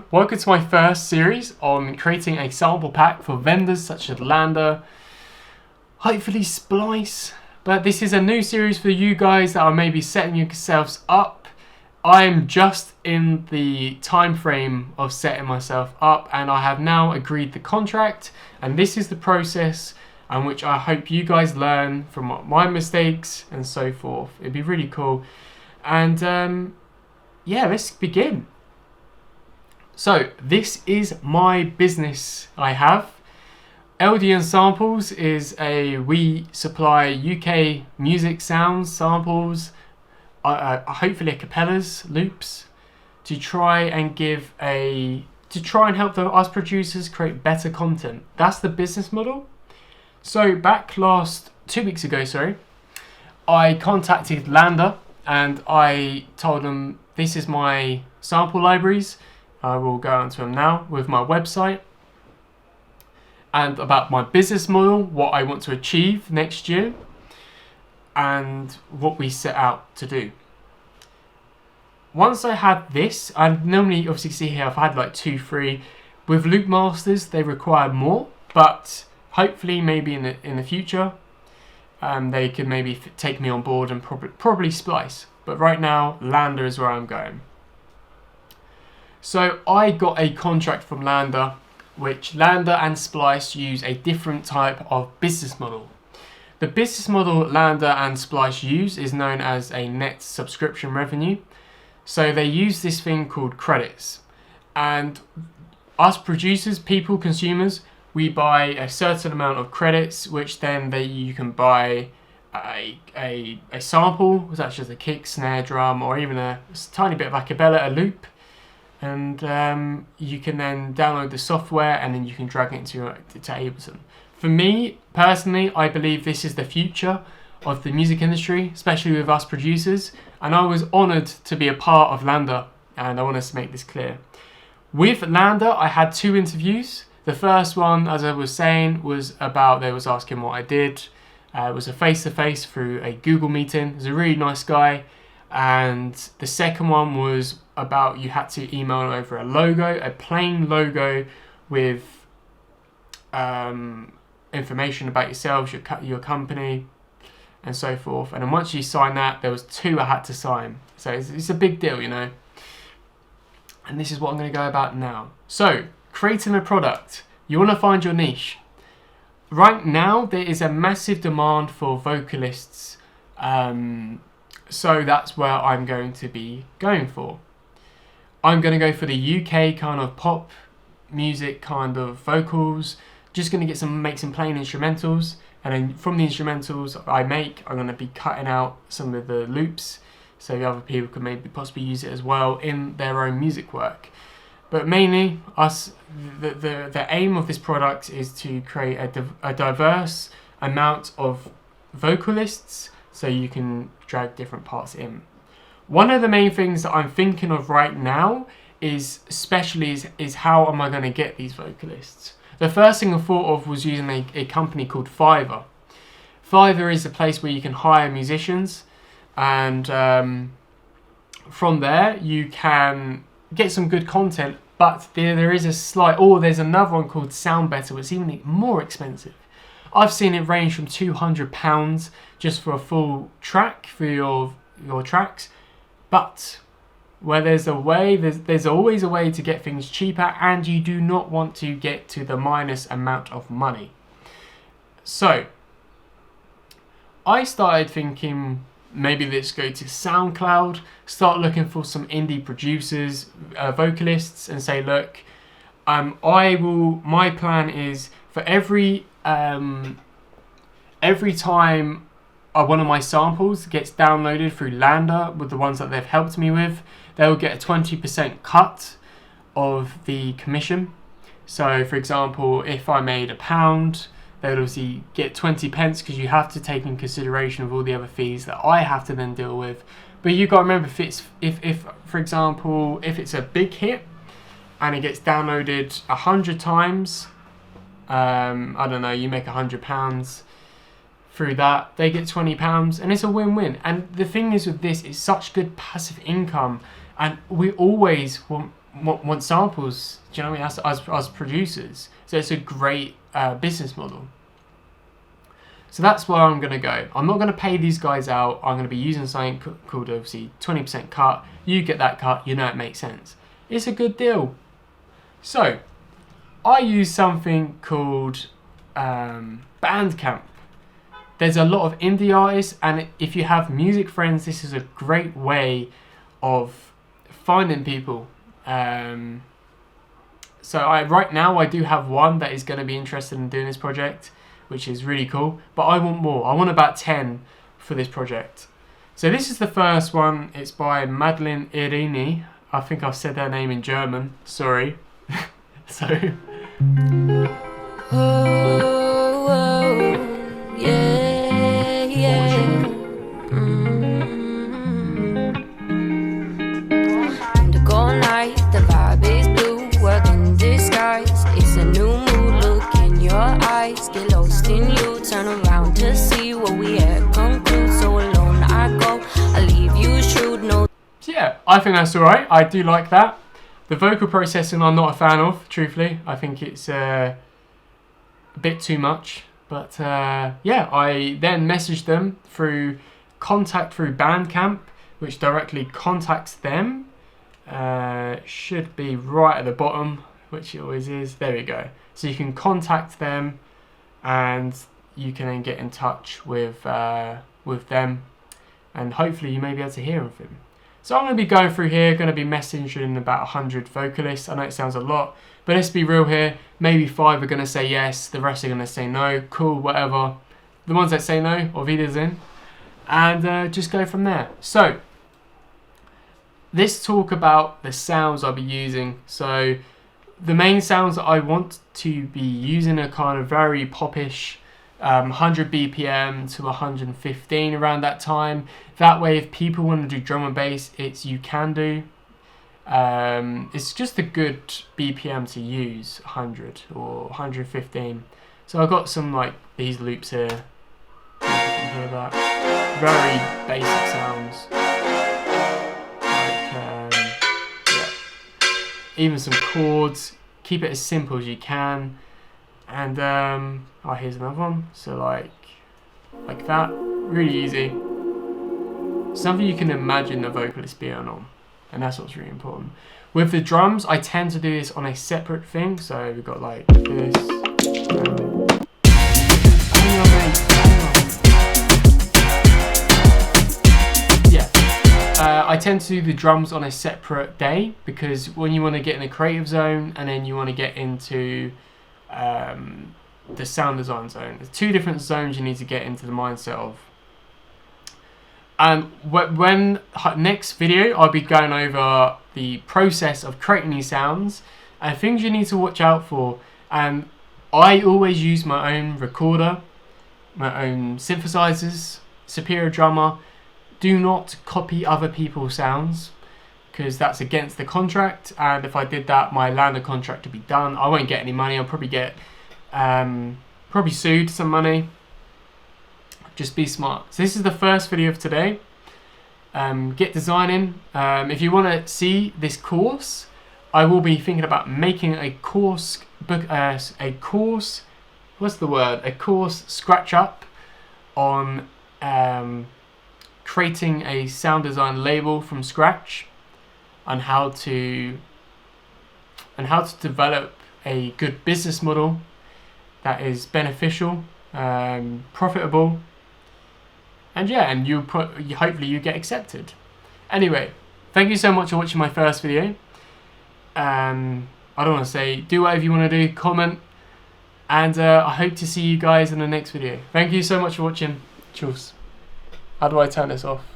Welcome to my first series on creating a sample pack for vendors such as Landr, hopefully Splice, but this is a new series for you guys that are maybe setting yourselves up. I'm just in the time frame of setting myself up, and I have now agreed the contract, and this is the process in which I hope you guys learn from my mistakes and so forth. It'd be really cool. And yeah, let's begin. So this is my business I have. LDN Samples is we supply UK music sounds, samples, hopefully a cappellas, loops, to try and help us producers create better content. That's the business model. So back 2 weeks ago, I contacted Landr and I told them this is my sample libraries. I will go onto them now with my website and about my business model, what I want to achieve next year, and what we set out to do. Once I had this, I normally obviously see here I've had like 2, 3. With Loop Masters, they require more, but hopefully maybe in the future, they can maybe take me on board and probably Splice. But right now, Landr is where I'm going. So I got a contract from Landr, which Landr and Splice use a different type of business model. The business model Landr and Splice use is known as a net subscription revenue. So they use this thing called credits. And us producers, people, consumers, we buy a certain amount of credits, which then you can buy a sample, such as a kick, snare, drum, or even a tiny bit of a cappella, a loop. And you can then download the software and then you can drag it into Ableton. For me, personally, I believe this is the future of the music industry, especially with us producers. And I was honoured to be a part of Landr, and I want to make this clear. With Landr, I had 2 interviews. The first one, as I was saying, was about, they was asking what I did. It was a face-to-face through a Google meeting. He was a really nice guy. And the second one was about you had to email over a logo, a plain logo with information about yourselves, your company, and so forth. And then once you sign that, there was 2 I had to sign. So it's a big deal, you know. And this is what I'm going to go about now. So, creating a product. You want to find your niche. Right now, there is a massive demand for vocalists. So that's where I'm going to be going for. I'm going to go for the UK kind of pop music kind of vocals. Just going to make some plain instrumentals. And then from the instrumentals I'm going to be cutting out some of the loops so the other people can maybe possibly use it as well in their own music work. But mainly, the aim of this product is to create a diverse amount of vocalists so you can drag different parts in. One of the main things that I'm thinking of right now is how am I going to get these vocalists? The first thing I thought of was using a company called Fiverr. Fiverr is a place where you can hire musicians, and from there you can get some good content, but there is there's another one called Sound Better, which is even more expensive. I've seen it range from £200 just for a full track for your tracks. But where there's always a way to get things cheaper, and you do not want to get to the minus amount of money. So I started thinking maybe let's go to SoundCloud, start looking for some indie producers, vocalists, and say, look, my plan is for every time one of my samples gets downloaded through Landr with the ones that they've helped me with, they'll get a 20% cut of the commission. So for example, if I made £1, they would obviously get 20 pence, because you have to take in consideration of all the other fees that I have to then deal with. But you got to remember, if for example, if it's a big hit and it gets downloaded 100 times, I don't know, you make £100 through that, they get £20, and it's a win-win. And the thing is with this, it's such good passive income, and we always want want samples. Do you know what I mean? As producers, so it's a great business model. So that's where I'm gonna go. I'm not gonna pay these guys out. I'm gonna be using something called obviously 20% cut. You get that cut. You know it makes sense. It's a good deal. So I use something called Bandcamp. There's a lot of indie artists, and if you have music friends, this is a great way of finding people. So right now I do have one that is going to be interested in doing this project, which is really cool, but I want more. I want about 10 for this project. So this is the first one. It's by Madeline Irini. I think I've said their name in German, sorry. So get lost in you, turn around to see where we at, conclude, so alone I go, I leave you shrewd, no. So yeah, I think that's alright. I do like that. The vocal processing I'm not a fan of, truthfully. I think it's a bit too much. But yeah, I then messaged them through contact through Bandcamp, which directly contacts them. Should be right at the bottom, which it always is. There we go. So you can contact them, and you can then get in touch with them, and hopefully you may be able to hear from them. So I'm going to be going through here, going to be messaging about 100 vocalists. I know it sounds a lot, but let's be real here. Maybe 5 are going to say yes, the rest are going to say no. Cool, whatever. The ones that say no, or Wiedersehen, and just go from there. So let's talk about the sounds I'll be using. So the main sounds that I want to be using are kind of very popish, 100 BPM to 115 around that time. That way, if people want to do drum and bass, you can do. It's just a good BPM to use, 100 or 115. So I've got some like these loops here. You can hear that. Very basic sounds. Yeah. Even some chords. Keep it as simple as you can. And oh, here's another one. So like that, really easy. Something you can imagine the vocalist being on, and that's what's really important. With the drums, I tend to do this on a separate thing. So we've got like this. I tend to do the drums on a separate day, because when you want to get in the creative zone and then you want to get into the sound design zone, there's 2 different zones you need to get into the mindset of. When next video, I'll be going over the process of creating these sounds and things you need to watch out for. And I always use my own recorder, my own synthesizers, Superior Drummer. Do not copy other people's sounds, because that's against the contract, and if I did that, my Landr contract would be done. I won't get any money. I'll probably get sued some money. Just be smart. So this is the first video of today. Get designing. If you want to see this course, I will be thinking about making a course scratch up on creating a sound design label from scratch, on how to develop a good business model that is beneficial, profitable, and yeah, and hopefully you get accepted. Anyway, thank you so much for watching my first video. I don't want to say, do whatever you want to do, comment, and I hope to see you guys in the next video. Thank you so much for watching. Cheers. How do I turn this off?